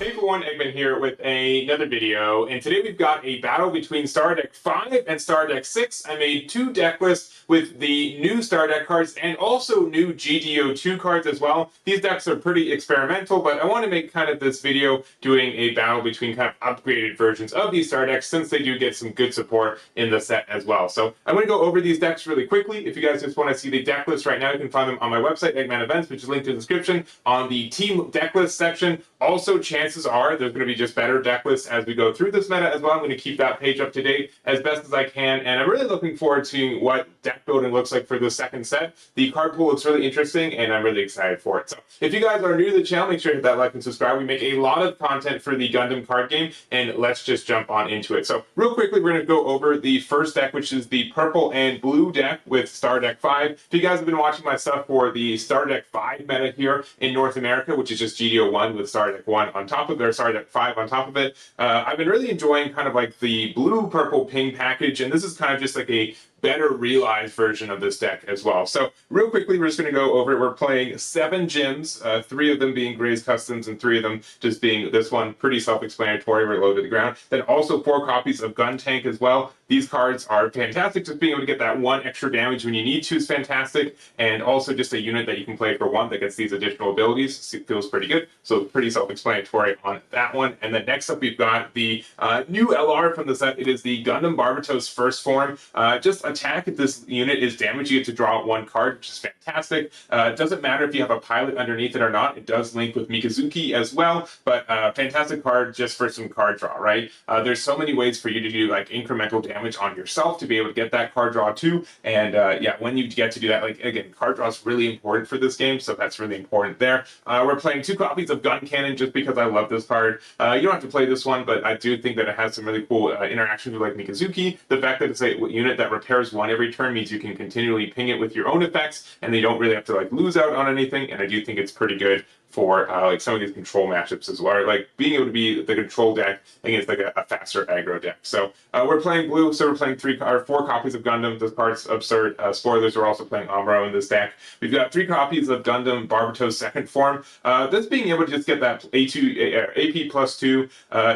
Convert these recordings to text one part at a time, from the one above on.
Hey everyone, Eggman here with another video, and today we've got a battle between Star Deck 5 and Star Deck 6. I made two deck lists with the new Star Deck cards and also new GD02 cards as well. These decks are pretty experimental, but I want to make kind of this video doing a battle between kind of upgraded versions of these Star Decks since they do get some good support in the set as well. So I'm going to go over these decks really quickly. If you guys just want to see the deck list right now, you can find them on my website, Eggman Events, which is linked in the description on the team deck list section. Also, chances are there's going to be just better deck lists as we go through this meta as well. I'm going to keep that page up to date as best as I can, and I'm really looking forward to seeing what deck building looks like for the second set. The card pool looks really interesting, and I'm really excited for it. So if you guys are new to the channel, make sure to hit that like and subscribe. We make a lot of content for the Gundam card game, and let's just jump on into it. So real quickly, we're going to go over the first deck, which is the purple and blue deck with Star Deck 5. If you guys have been watching my stuff for the Star Deck 5 meta here in North America, which is just GD01 with Star Deck 1 on top of their Star Deck 5 on top of it, I've been really enjoying kind of like the blue purple ping package, and this is kind of just like a better realized version of this deck as well. So real quickly, we're just going to go over it. We're playing 7 gyms, 3 of them being Gray's Customs and 3 of them just being this one, pretty self-explanatory, we're low to the ground. Then also 4 copies of Gun Tank as well. These cards are fantastic. Just being able to get that 1 extra damage when you need to is fantastic. And also just a unit that you can play for 1 that gets these additional abilities. It feels pretty good. So pretty self-explanatory on that one. And then next up, we've got the new LR from the set. It is the Gundam Barbatos First Form. Just attack if this unit is damaged, you get to draw 1 card, which is fantastic. It doesn't matter if you have a pilot underneath it or not. It does link with Mikazuki as well, but fantastic card just for some card draw, right? There's so many ways for you to do like incremental damage on yourself to be able to get that card draw too. And yeah, when you get to do that, like again, card draw is really important for this game, so that's really important there. We're playing 2 copies of Gun Cannon just because I love this card. You don't have to play this one, but I do think that it has some really cool interactions with like Mikazuki. The fact that it's a unit that repairs 1 every turn means you can continually ping it with your own effects, and they don't really have to like lose out on anything. And I do think it's pretty good for like some of these control matchups as well, like being able to be the control deck against like a faster aggro deck. So we're playing blue, so we're playing 4 copies of Gundam. This card's absurd. Spoilers, we're also playing Amuro in this deck. We've got 3 copies of Gundam Barbatos Second Form. This being able to just get that AP plus 2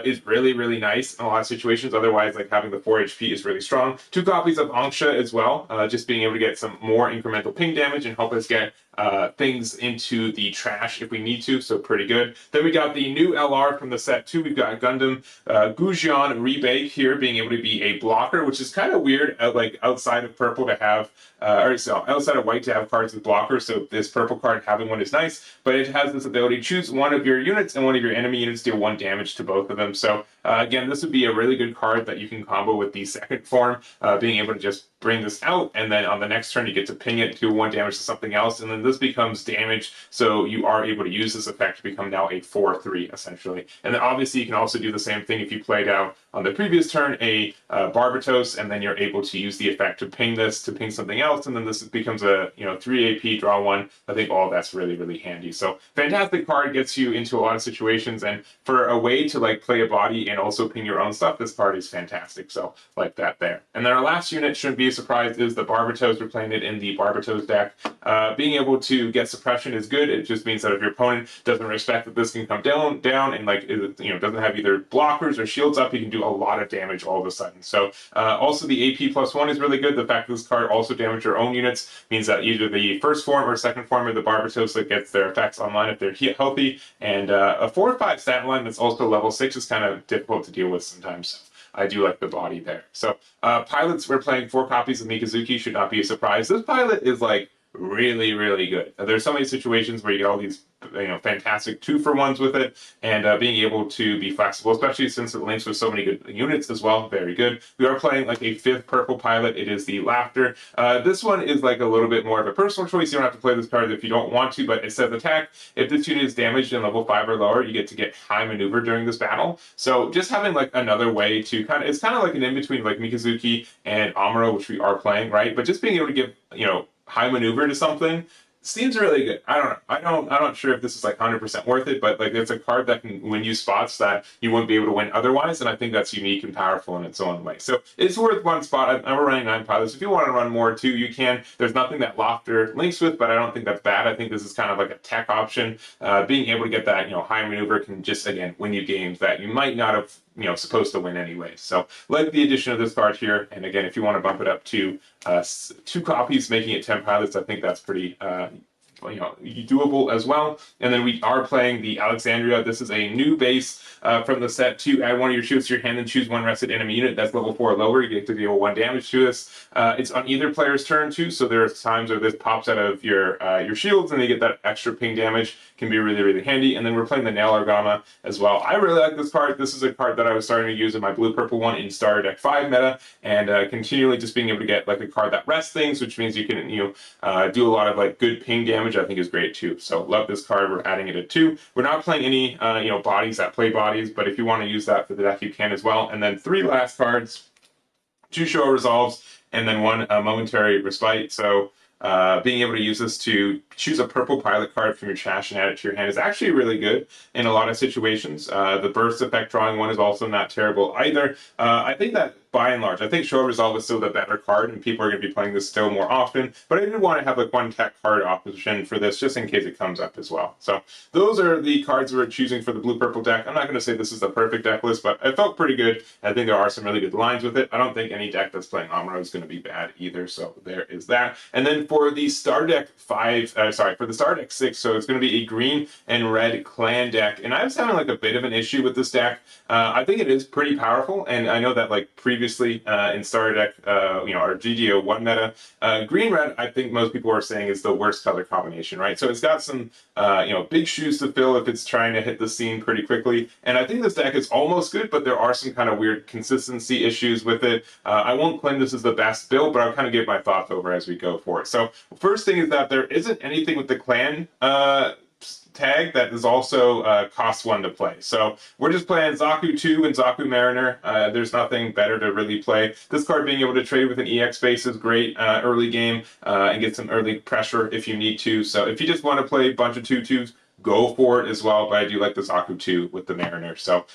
is really, really nice in a lot of situations. Otherwise, like having the 4 HP is really strong. 2 copies of Angsha as well, just being able to get some more incremental ping damage and help us get things into the trash if we need to, so pretty good. Then we got the new LR from the set too. We've got Gundam Gujian Rebake here being able to be a blocker, which is kind of weird, like outside of purple to have, outside of white to have cards with blockers. So this purple card having one is nice, but it has this ability to choose one of your units and one of your enemy units, deal 1 damage to both of them. So again, this would be a really good card that you can combo with the second form, being able to just bring this out, and then on the next turn you get to ping it, do 1 damage to something else, and then this becomes damage, so you are able to use this effect to become now a 4/3 essentially. And then obviously you can also do the same thing if you played out on the previous turn a Barbatos, and then you're able to use the effect to ping this to ping something else, and then this becomes a 3 AP, draw 1. I think all that's really, really handy. So fantastic card, gets you into a lot of situations, and for a way to like play a body and also ping your own stuff, this card is fantastic. So like that there. And then our last unit, shouldn't be a surprise, is the Barbatos. We're playing it in the Barbatos deck. Being able to get suppression is good. It just means that if your opponent doesn't respect that this can come down and like doesn't have either blockers or shields up, you can do a lot of damage all of a sudden. So also the AP plus 1 is really good. The fact that this card also damages your own units means that either the first form or second form of the Barbatos that gets their effects online if they're healthy, and a 4 or 5 stat line that's also level 6 is kind of difficult to deal with sometimes. I do like the body there. So pilots, we're playing 4 copies of Mikazuki, should not be a surprise. This pilot is like really, really good. There's so many situations where you get all these fantastic 2-for-1s with it, and being able to be flexible, especially since it links with so many good units as well, very good. We are playing like a 5th purple pilot. It is the Laughter. This one is like a little bit more of a personal choice. You don't have to play this card if you don't want to, but it says attack. If this unit is damaged in level 5 or lower, you get to get high maneuver during this battle. So just having like another way to it's kind of like an in-between like Mikazuki and Amuro, which we are playing, right? But just being able to give, high maneuver to something seems really good. I don't know. I'm not sure if this is like 100% worth it, but like it's a card that can win you spots that you wouldn't be able to win otherwise, and I think that's unique and powerful in its own way. So it's worth one spot. I'm running 9 pilots. If you want to run more too, you can. There's nothing that Lofter links with, but I don't think that's bad. I think this is kind of like a tech option. Being able to get that, high maneuver can just, again, win you games that you might not have, supposed to win anyway. So like the addition of this card here, and again, if you want to bump it up to 2 copies, making it 10 pilots, I think that's pretty doable as well. And then we are playing the Alexandria. This is a new base from the set. To add one of your shields to your hand and choose one rested enemy unit that's level 4 or lower. You get to deal 1 damage to this. It's on either player's turn too, so there's times where this pops out of your shields and you get that extra ping damage. Can be really, really handy. And then we're playing the Nail Argama as well. I really like this card. This is a card that I was starting to use in my blue-purple one in Starter Deck 5 meta, and continually just being able to get like a card that rests things, which means you can do a lot of like good ping damage. I think is great too. So love this card. We're adding it at 2. We're not playing any bodies that play bodies, but if you want to use that for the deck, you can as well. And then 3 last cards, 2 show resolves, and then 1 momentary respite. So being able to use this to choose a purple pilot card from your trash and add it to your hand is actually really good in a lot of situations. The burst effect drawing one is also not terrible either. I think that by and large, I think Show Resolve is still the better card, and people are going to be playing this still more often, but I did want to have like 1 tech card option for this just in case it comes up as well. So those are the cards we're choosing for the blue-purple deck. I'm not going to say this is the perfect deck list, but it felt pretty good. I think there are some really good lines with it. I don't think any deck that's playing Amuro is going to be bad either, so there is that. And then for the Starter Deck 6, so it's going to be a green and red clan deck, and I was having like a bit of an issue with this deck. I think it is pretty powerful, and I know that like previously in Starter Deck, our GD01 meta, green-red, I think most people are saying is the worst color combination, right? So it's got some, big shoes to fill if it's trying to hit the scene pretty quickly. And I think this deck is almost good, but there are some kind of weird consistency issues with it. I won't claim this is the best build, but I'll kind of give my thoughts over as we go for it. So first thing is that there isn't anything with the clan tag that is also cost 1 to play. So we're just playing Zaku 2 and Zaku Mariner. There's nothing better to really play. This card being able to trade with an EX base is great early game and get some early pressure if you need to. So if you just want to play a bunch of 2/2s, go for it as well, but I do like the Zaku 2 with the Mariner. So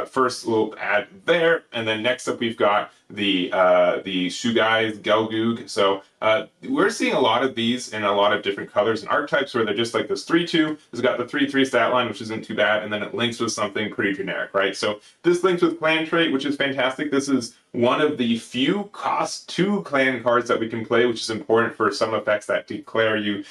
first little add there, and then next up we've got the Shugai's Gelgoog. So we're seeing a lot of these in a lot of different colors and archetypes where they're just like this 3/2. It's got the 3/3 stat line, which isn't too bad, and then it links with something pretty generic, right? So this links with clan trait, which is fantastic. This is one of the few cost 2 clan cards that we can play, which is important for some effects that declare you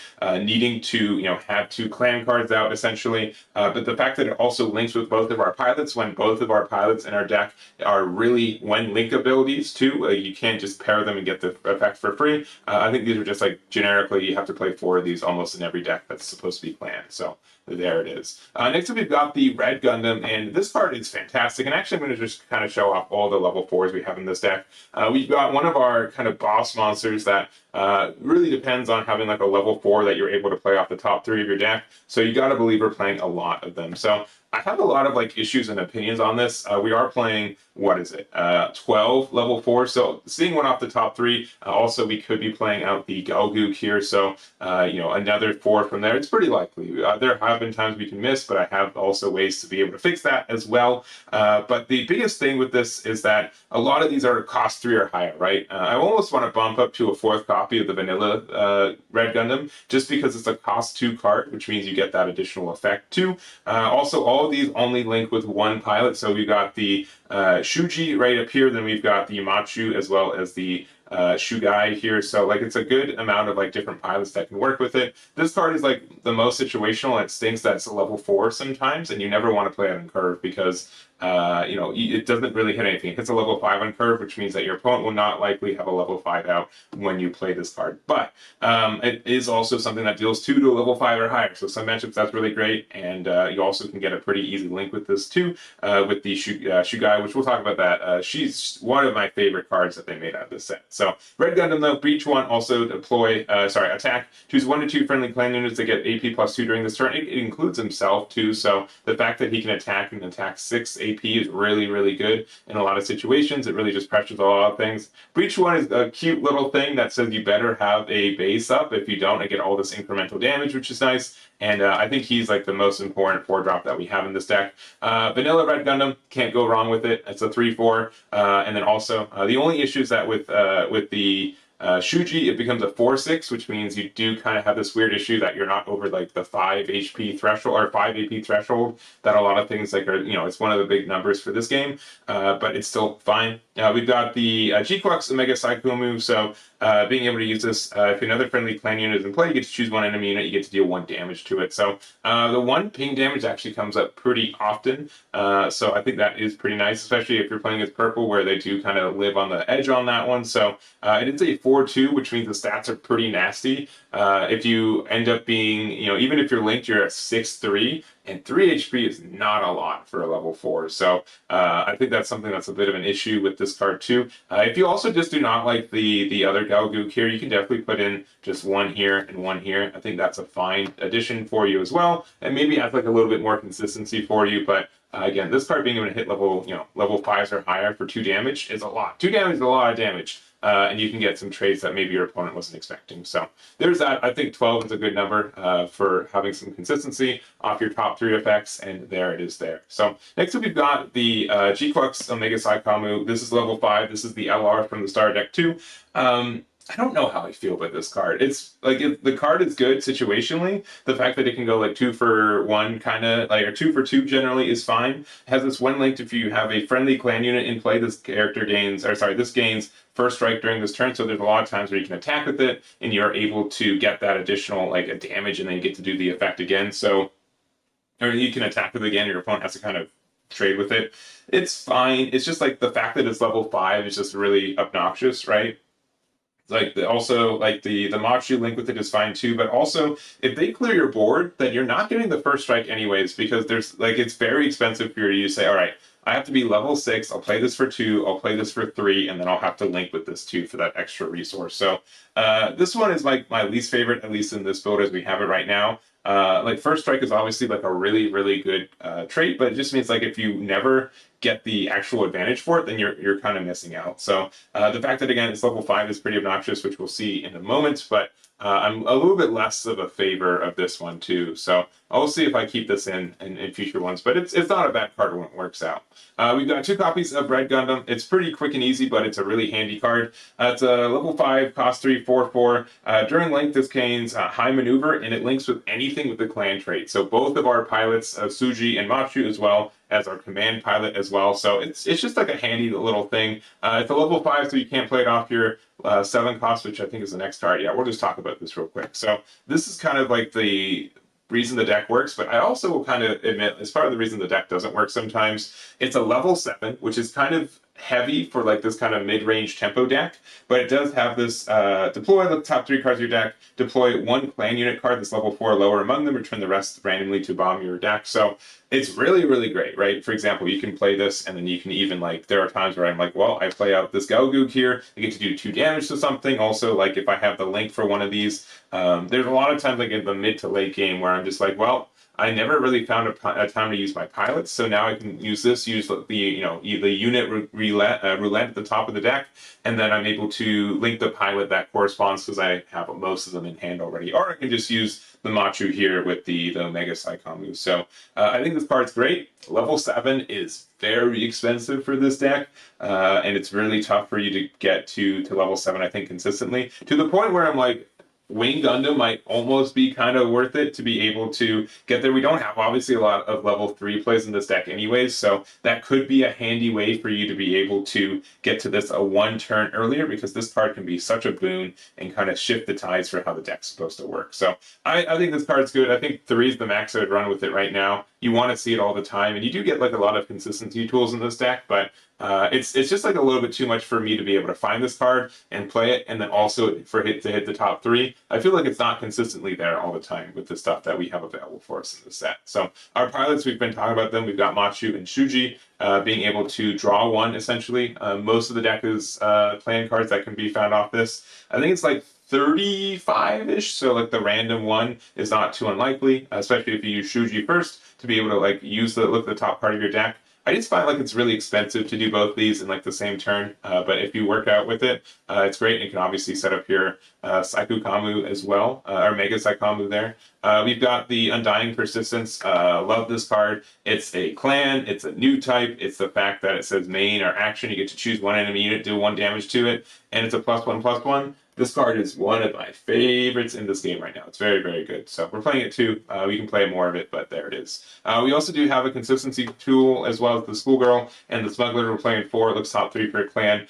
needing to have 2 clan cards out essentially. But the fact that it also links with both of our pilots, when both of our pilots in our deck are really when link abilities too, you can't just pair them and get the effect for free. I think these are just like generically you have to play 4 of these almost in every deck that's supposed to be planned. So there it is. Next up we've got the Red Gundam, and this card is fantastic. And actually I'm going to just kind of show off all the level 4s we have in this deck. We've got one of our kind of boss monsters that really depends on having like a level 4 that you're able to play off the top 3 of your deck. So you got to believe we're playing a lot of them. So I have a lot of like issues and opinions on this. We are playing, 12 level 4. So seeing one off the top 3. Also, we could be playing out the Gelgoog here. So, another 4 from there. It's pretty likely. There have been times we can miss, but I have also ways to be able to fix that as well. But the biggest thing with this is that a lot of these are cost 3 or higher, right? I almost want to bump up to a 4th copy of the vanilla Red Gundam just because it's a cost 2 card, which means you get that additional effect too. Also, all of these only link with 1 pilot. So we got the Shuji right up here, then we've got the Machu as well as the Shugai here. So like it's a good amount of like different pilots that can work with it. This card is like the most situational. It stinks that it's a level 4 sometimes, and you never want to play it on curve because it doesn't really hit anything. It hits a level 5 on curve, which means that your opponent will not likely have a level 5 out when you play this card. But it is also something that deals 2 to a level 5 or higher. So some matchups that's really great, and you also can get a pretty easy link with this too, with the Shugai, which we'll talk about that. She's one of my favorite cards that they made out of this set. So Red Gundam though, Breach 1, also attack. Choose 1 to 2 friendly clan units that get AP +2 during this turn. It includes himself too, so the fact that he can attack and attack 6 AP is really, really good in a lot of situations. It really just pressures a lot of things. Breach 1 is a cute little thing that says you better have a base up. If you don't, I get all this incremental damage, which is nice. And I think he's like the most important 4-drop that we have in this deck. Vanilla Red Gundam, can't go wrong with it. It's a 3/4. And then also, the only issue is that with the Shuji, it becomes a 4/6, which means you do kind of have this weird issue that you're not over like the 5 HP threshold or 5 AP threshold that a lot of things like are, it's one of the big numbers for this game, but it's still fine. We've got the G-Quux Omega Saikumu, so being able to use this, if another friendly clan unit is in play, you get to choose one enemy unit, you get to deal 1 damage to it. So the 1 ping damage actually comes up pretty often, so I think that is pretty nice, especially if you're playing as purple, where they do kind of live on the edge on that one. So it is a 4/2, which means the stats are pretty nasty. If you end up being, even if you're linked, you're at 6/3, and 3 HP is not a lot for a level 4. So I think that's something that's a bit of an issue with this card too. If you also just do not like the other Galgook here, you can definitely put in just 1 here and 1 here. I think that's a fine addition for you as well, and maybe adds like a little bit more consistency for you. But again, this card being able to hit level 5s or higher for 2 damage is a lot. 2 damage is a lot of damage. And you can get some trades that maybe your opponent wasn't expecting. So there's that. I think 12 is a good number for having some consistency off your top 3 effects, and there it is there. So next up we've got the G-Quux Omega Saikamu. This is level 5. This is the LR from the Star Deck 2. I don't know how I feel about this card. It's like the card is good situationally. The fact that it can go like 2 for 1 kind of like, or 2 for 2 generally is fine. It has this one linked if you have a friendly clan unit in play, this gains first strike during this turn. So there's a lot of times where you can attack with it and you're able to get that additional like a damage and then you get to do the effect again. So, or you can attack with it again, your opponent has to kind of trade with it. It's fine. It's just like the fact that it's level 5 is just really obnoxious, right? Like the Machu link with it is fine too, but also if they clear your board, then you're not getting the first strike anyways, because there's like it's very expensive for you to say, all right, I have to be level 6, I'll play this for 2, I'll play this for 3, and then I'll have to link with this 2 for that extra resource. So this one is like my least favorite, at least in this build as we have it right now. Like first strike is obviously like a really, really good trait, but it just means like if you never get the actual advantage for it, then you're kind of missing out. So the fact that again it's level 5 is pretty obnoxious, which we'll see in a moment, but I'm a little bit less of a favor of this one too. So I'll see if I keep this in future ones, but it's not a bad card when it works out. We've got 2 copies of Red Gundam. It's pretty quick and easy, but it's a really handy card. It's a level 5, cost 3, 4/4. During link, this gains high maneuver, and it links with anything with the clan trait. So both of our pilots, Suji and Machu, as well as our command pilot as well. So it's just like a handy little thing. It's a level 5, so you can't play it off your 7 cost, which I think is the next card. Yeah, we'll just talk about this real quick. So this is kind of like the reason the deck works, but I also will kind of admit, as part of the reason the deck doesn't work sometimes, it's a level 7, which is kind of heavy for like this kind of mid-range tempo deck, but it does have this deploy the top 3 cards of your deck, deploy 1 clan unit card that's level 4 or lower among them, return the rest randomly to bomb your deck. So it's really, really great, right? For example, you can play this and then you can even like, there are times where I'm like, well, I play out this Galgook here, I get to do 2 damage to something. Also, like if I have the link for one of these, there's a lot of times like in the mid to late game where I'm just like, well, I never really found a time to use my pilots, so now I can use the unit roulette at the top of the deck, and then I'm able to link the pilot that corresponds because I have most of them in hand already. Or I can just use the Machu here with the Omega Saikamu. So I think this card's great. Level 7 is very expensive for this deck, and it's really tough for you to get to level 7, I think, consistently, to the point where I'm like, Wing Gundam might almost be kind of worth it to be able to get there. We don't have obviously a lot of level 3 plays in this deck anyways, so that could be a handy way for you to be able to get to this 1 turn earlier, because this card can be such a boon and kind of shift the tides for how the deck's supposed to work. So I think this card's good. I think 3 is the max I would run with it right now. You want to see it all the time, and you do get like a lot of consistency tools in this deck, but it's just like a little bit too much for me to be able to find this card and play it, and then also for it to hit the top 3. I feel like it's not consistently there all the time with the stuff that we have available for us in this set. So our pilots, we've been talking about them. We've got Machu and Shuji being able to draw 1 essentially. Most of the deck is clan cards that can be found off this. I think it's like 35-ish, so like the random 1 is not too unlikely, especially if you use Shuji first to be able to like look at the top part of your deck. I just find like it's really expensive to do both these in like the same turn. But if you work out with it, it's great. You can obviously set up your Saiku Kamu as well, or Mega Saikamu there. We've got the Undying Persistence. Love this card. It's a clan. It's a new type. It's the fact that it says main or action. You get to choose one enemy unit, do 1 damage to it, and it's a +1/+1. This card is one of my favorites in this game right now. It's very, very good. So we're playing it too. We can play more of it, but there it is. We also do have a consistency tool as well as the Schoolgirl and the Smuggler. We're playing 4. It looks top 3 per clan.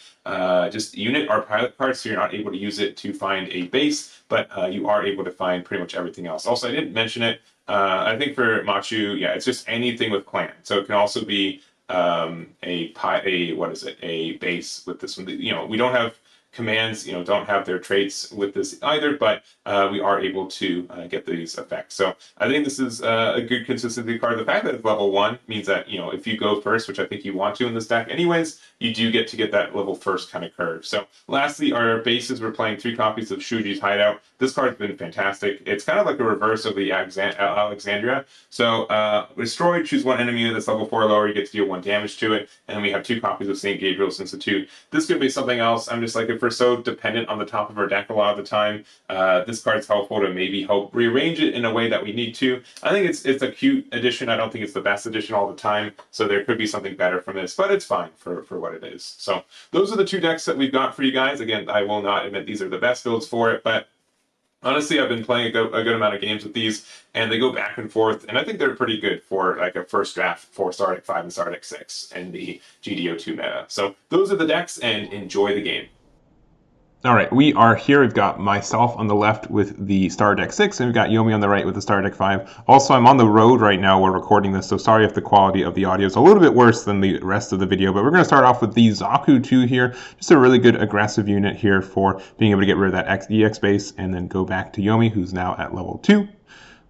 Just unit or pilot cards, so you're not able to use it to find a base, but you are able to find pretty much everything else. Also, I didn't mention it. I think for Machu, yeah, it's just anything with clan. So it can also be a base with this one. You know, we don't have commands, you know, don't have their traits with this either, but we are able to get these effects. So I think this is a good consistency card. The fact that it's level 1 means that, you know, if you go first, which I think you want to in this deck anyways, you do get to get that level first kind of curve. So lastly, our bases, we're playing 3 copies of Shuji's Hideout. This card's been fantastic. It's kind of like a reverse of the Alexandria. So destroy, choose 1 enemy that's level 4 or lower, you get to deal 1 damage to it, and we have 2 copies of St. Gabriel's Institute. This could be something else. I'm just like, if we're so dependent on the top of our deck a lot of the time, this card's helpful to maybe help rearrange it in a way that we need to. I think it's a cute addition. I don't think it's the best addition all the time, so there could be something better from this, but it's fine for what it is. So those are the 2 decks that we've got for you guys. Again, I will not admit these are the best builds for it, but honestly, I've been playing a good amount of games with these, and they go back and forth, and I think they're pretty good for like a first draft for Star Deck 5 and Star Deck 6 and the GD02 meta. So those are the decks, and enjoy the game. All right, we are here. We've got myself on the left with the Star Deck 6, and we've got Yomi on the right with the Star Deck 5. Also, I'm on the road right now. We're recording this, so sorry if the quality of the audio is a little bit worse than the rest of the video, but we're going to start off with the Zaku 2 here. Just a really good aggressive unit here for being able to get rid of that EX base, and then go back to Yomi, who's now at level 2.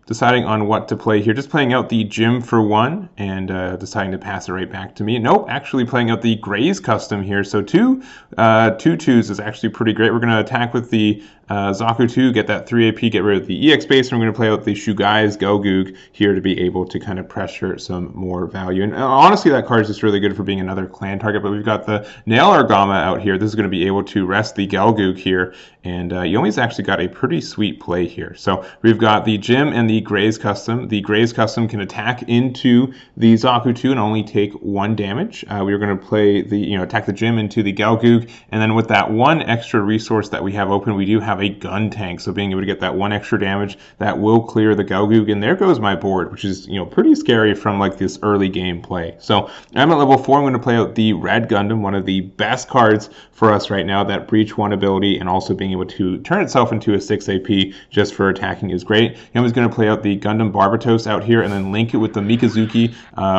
Deciding on what to play here, just playing out the Gym for 1 and deciding to pass it right back to me. Nope, actually playing out the Grays custom here. So two 2s is actually pretty great. We're going to attack with the Zaku 2, get that 3 AP, get rid of the EX base, and we're going to play out the Shugai's Gelgoog here to be able to kind of pressure some more value. And honestly, that card is just really good for being another clan target, but we've got the Nail Argama out here. This is going to be able to rest the Gelgoog here, and Yomi's actually got a pretty sweet play here. So we've got the Gym and the Grays custom. The Grays custom can attack into the Zaku 2 and only take 1 damage. We're going to play the, attack the Gym into the Gelgoog, and then with that 1 extra resource that we have open, we do have a gun tank, so being able to get that 1 extra damage that will clear the Gelgoog, and there goes my board, which is pretty scary from like this early game play. So I'm at level 4. I'm going to play out the Red Gundam, one of the best cards for us right now. That Breach 1 ability and also being able to turn itself into a 6 AP just for attacking is great. I'm just going to play out the Gundam Barbatos out here and then link it with the Mikazuki.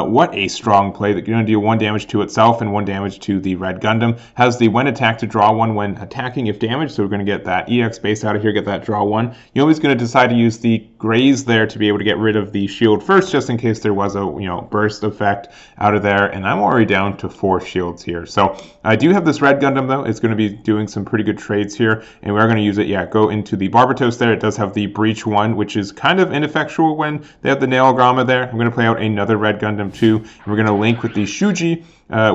What a strong play. That you're going to do 1 damage to itself and 1 damage to the Red Gundam. Has the when attack to draw 1 when attacking if damaged, so we're going to get that EX base out of here, get that draw 1. You're always going to decide to use the Grays there to be able to get rid of the shield first, just in case there was a burst effect out of there, and I'm already down to 4 shields here. So I do have this Red Gundam though. It's going to be doing some pretty good trades here, and we are going to use it. Go into the Barbatos there. It does have the Breach 1, which is kind of ineffectual when they have the Nail Grama there. I'm going to play out another Red Gundam too, and we're going to link with the Shuji,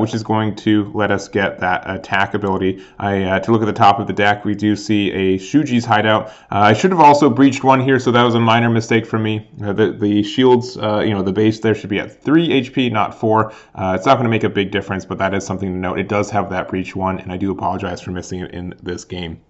which is going to let us get that attack ability. To look at the top of the deck, we do see a Shuji's Hideout. I should have also breached 1 here, so that was a minor mistake from me. The shields, the base there should be at 3 HP, not 4. It's not going to make a big difference, but that is something to note. It does have that breach 1, and I do apologize for missing it in this game.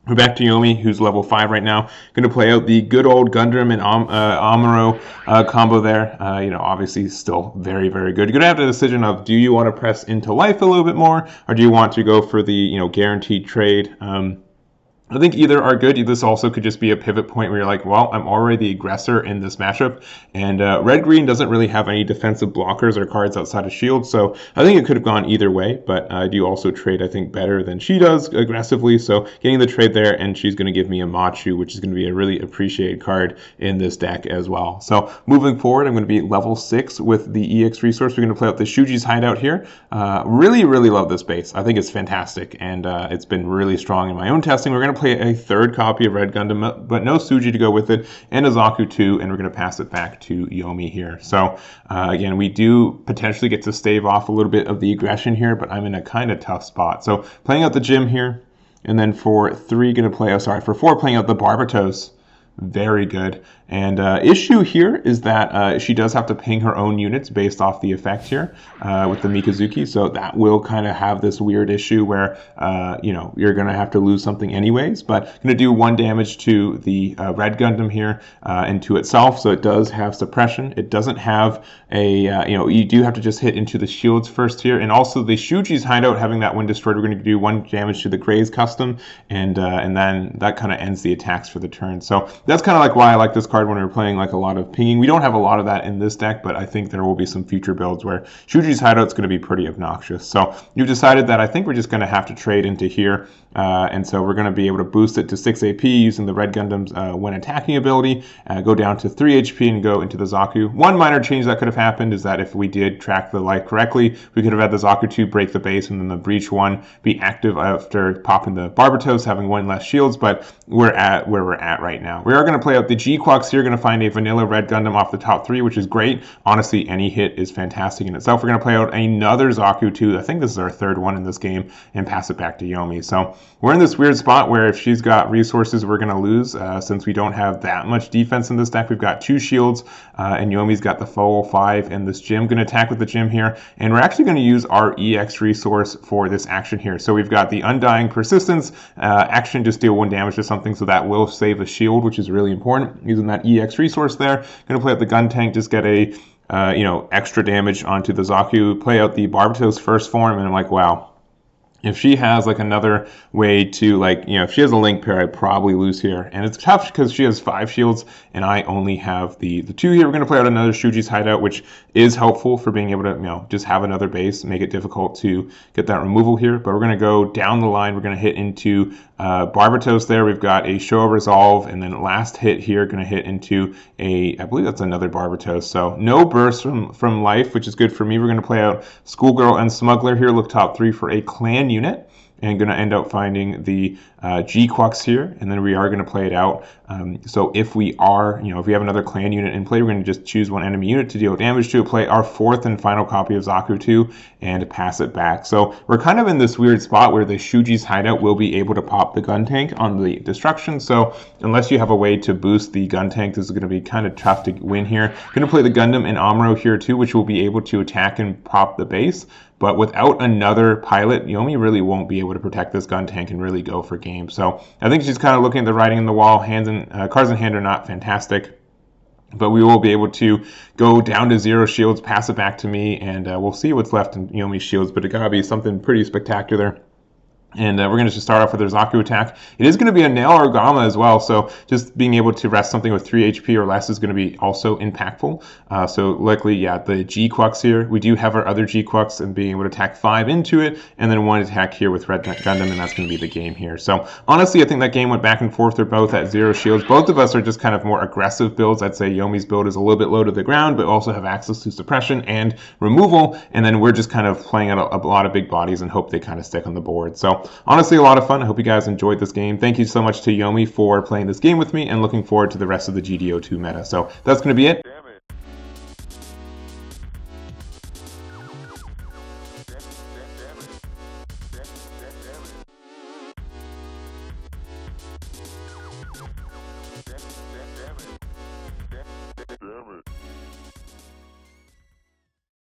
We're back to Yomi, who's level 5 right now. Going to play out the good old Gundam and Amuro combo there. Obviously still very, very good. You're going to have the decision of, do you want to press into life a little bit more, or do you want to go for the guaranteed trade? I think either are good. This also could just be a pivot point where you're like, well, I'm already the aggressor in this matchup, and red-green doesn't really have any defensive blockers or cards outside of shield, so I think it could have gone either way, but I do also trade, I think, better than she does aggressively, so getting the trade there, and she's going to give me a Machu, which is going to be a really appreciated card in this deck as well. So moving forward, I'm going to be level 6 with the EX resource. We're going to play out the Shuji's Hideout here. Really, really love this base. I think it's fantastic, and it's been really strong in my own testing. We're going to to play a third copy of Red Gundam, but no Suji to go with it, and a Zaku 2, and we're going to pass it back to Yomi here. So again, we do potentially get to stave off a little bit of the aggression here, but I'm in a kind of tough spot. So playing out the gym here, and then for 3 going to play, for 4 playing out the Barbatos. Very good. And issue here is that she does have to ping her own units based off the effect here with the Mikazuki. So that will kind of have this weird issue where, you know, you're going to have to lose something anyways. But going to do 1 damage to the Red Gundam here and to itself. So it does have suppression. It doesn't have a, you know, you do have to just hit into the shields first here. And also the Shuji's hideout having that one destroyed, we're going to do 1 damage to the Gray's custom. And then that kind of ends the attacks for the turn. So that's kind of like why I like this card when we're playing like a lot of pinging. We don't have a lot of that in this deck, but I think there will be some future builds where Shuji's hideout is going to be pretty obnoxious. So you've decided that I think we're just going to have to trade into here. And so we're going to be able to boost it to 6 AP using the Red Gundam's when attacking ability, go down to 3 HP and go into the Zaku. One minor change that could have happened is that if we did track the life correctly, we could have had the Zaku 2 break the base and then the Breach 1 be active after popping the Barbatos, having 1 less shields, but we're at where we're at right now. We are going to play out the G-Quacks here, going to find a vanilla Red Gundam off the top 3, which is great. Honestly, any hit is fantastic in itself. We're going to play out another Zaku 2. I think this is our 3rd one in this game, and pass it back to Yomi. So we're in this weird spot where if she's got resources, we're going to lose since we don't have that much defense in this deck. We've got 2 shields, and Yomi's got the full 5 in this gym. Going to attack with the gym here, and we're actually going to use our EX resource for this action here. So we've got the Undying Persistence action, just deal 1 damage to something, so that will save a shield, which is really important. Using that EX resource there. Going to play out the Gun Tank, just get a you know, extra damage onto the Zaku. Play out the Barbatos first form, and I'm like, wow. If she has like another way to, like, you know, if she has a link pair, I'd probably lose here. And it's tough because she has 5 shields and I only have the 2 here. We're going to play out another Shuji's hideout, which is helpful for being able to, you know, just have another base, make it difficult to get that removal here. But we're going to go down the line. We're going to hit into Barbatos there. We've got a Show of Resolve, and then last hit here, going to hit into a, I believe that's another Barbatos. So no burst from life, which is good for me. We're going to play out Schoolgirl and Smuggler here. Look top 3 for a clan unit, and going to end up finding the G-Quacks here, and then we are going to play it out. So if we are, you know, if we have another clan unit in play, we're going to just choose 1 enemy unit to deal damage to, play our 4th and final copy of Zaku 2, and pass it back. So we're kind of in this weird spot where the Shuji's hideout will be able to pop the Gun Tank on the destruction. So unless you have a way to boost the Gun Tank, this is going to be kind of tough to win here. Going to play the Gundam and Amuro here too, which will be able to attack and pop the base. But without another pilot, Yomi really won't be able to protect this Gun Tank and really go for game. So I think she's kind of looking at the writing on the wall. Cards in hand are not fantastic, but we will be able to go down to 0 shields, pass it back to me, and we'll see what's left in Yomi's shields. But it gotta be something pretty spectacular. And we're going to just start off with their Zaku attack. It is going to be a Nail or Gamma as well, so just being able to rest something with 3 HP or less is going to be also impactful. So likely, yeah, the G-Quacks here. We do have our other G-Quacks and being able to attack 5 into it, and then 1 attack here with Red Gundam, and that's going to be the game here. So honestly, I think that game went back and forth. They're both at 0 shields. Both of us are just kind of more aggressive builds. I'd say Yomi's build is a little bit low to the ground, but also have access to suppression and removal, and then we're just kind of playing at a lot of big bodies and hope they kind of stick on the board. So honestly, a lot of fun. I hope you guys enjoyed this game. Thank you so much to Yomi for playing this game with me, and looking forward to the rest of the GD02 meta. So that's going to be it.